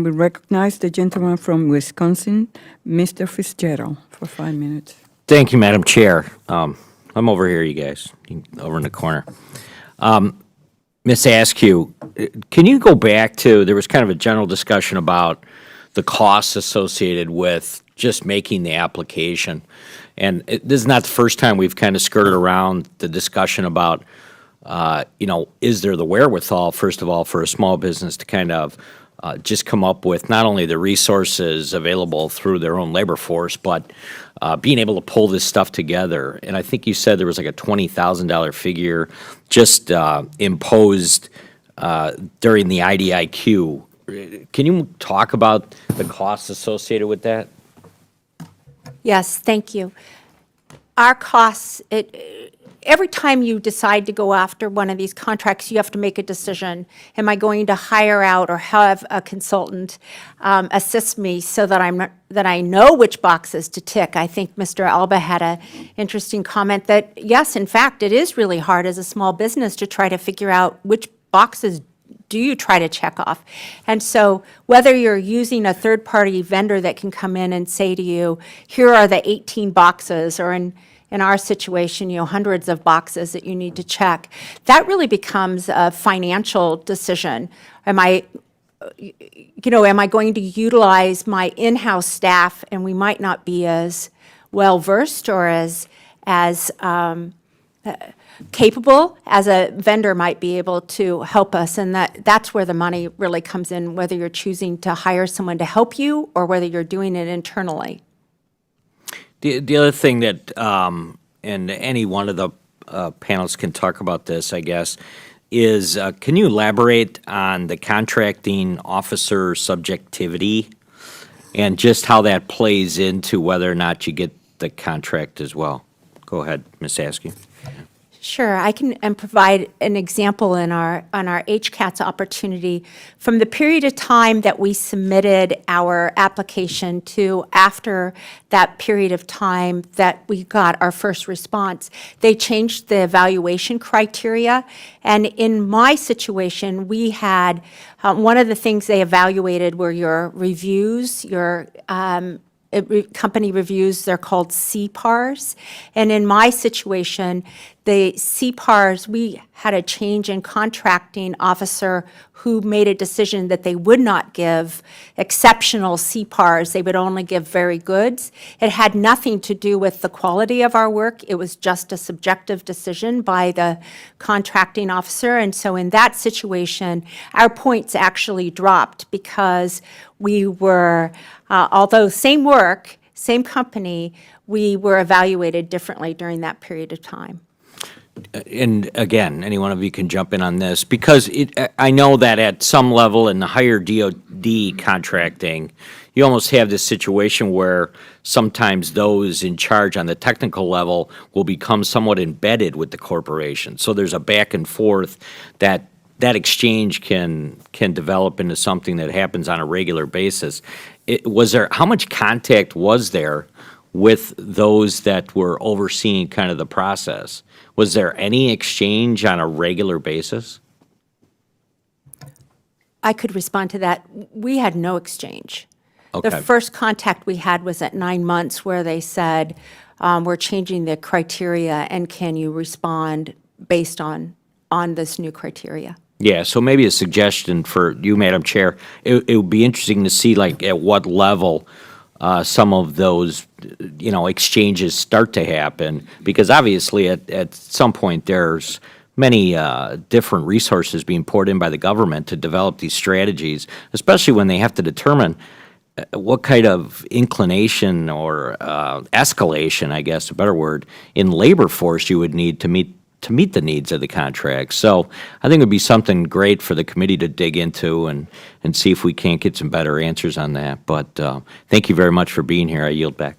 We recognize the gentleman from Wisconsin, Mr. Fitzgerald, for 5 minutes. Thank you, Madam Chair. I'm over here, you guys, over in the corner. Ms. Askew, can you go back to, there was kind of a general discussion about the costs associated with just making the application. And this is not the first time we've kind of skirted around the discussion about, is there the wherewithal, first of all, for a small business to kind of just come up with not only the resources available through their own labor force, but being able to pull this stuff together. And I think you said there was like a $20,000 figure just imposed during the IDIQ. Can you talk about the costs associated with that? Yes, thank you. Our costs, every time you decide to go after one of these contracts, you have to make a decision. Am I going to hire out or have a consultant assist me so that I know which boxes to tick? I think Mr. Alba had an interesting comment that, yes, in fact, it is really hard as a small business to try to figure out which boxes do you try to check off. And so whether you're using a third-party vendor that can come in and say to you, here are the 18 boxes, or in our situation, hundreds of boxes that you need to check, that really becomes a financial decision. Am I going to utilize my in-house staff, and we might not be as well-versed or as capable as a vendor might be able to help us, and that's where the money really comes in, whether you're choosing to hire someone to help you or whether you're doing it internally. The other thing that, and any one of the panelists can talk about this, I guess, is can you elaborate on the contracting officer subjectivity and just how that plays into whether or not you get the contract as well? Go ahead, Ms. Askew. Sure, I can provide an example on our HCATS opportunity. From the period of time that we submitted our application to after that period of time that we got our first response, they changed the evaluation criteria. And in my situation, we had one of the things they evaluated were your reviews, your company reviews. They're called CPARs. And in my situation, the CPARs, we had a change in contracting officer who made a decision that they would not give exceptional CPARs. They would only give very goods. It had nothing to do with the quality of our work. It was just a subjective decision by the contracting officer. And so in that situation, our points actually dropped because we were, although same work, same company, we were evaluated differently during that period of time. And again, any one of you can jump in on this, because I know that at some level in the higher DoD contracting, you almost have this situation where sometimes those in charge on the technical level will become somewhat embedded with the corporation. So there's a back and forth that exchange can develop into something that happens on a regular basis. How much contact was there with those that were overseeing kind of the process? Was there any exchange on a regular basis? I could respond to that. We had no exchange. Okay. The first contact we had was at 9 months where they said, we're changing the criteria and can you respond based on this new criteria? Yeah, so maybe a suggestion for you, Madam Chair, it would be interesting to see like at what level some of those, exchanges start to happen, because obviously at some point there's many different resources being poured in by the government to develop these strategies, especially when they have to determine what kind of inclination or escalation, I guess, a better word, in labor force you would need to meet the needs of the contract. So I think it would be something great for the committee to dig into and see if we can't get some better answers on that. But thank you very much for being here. I yield back.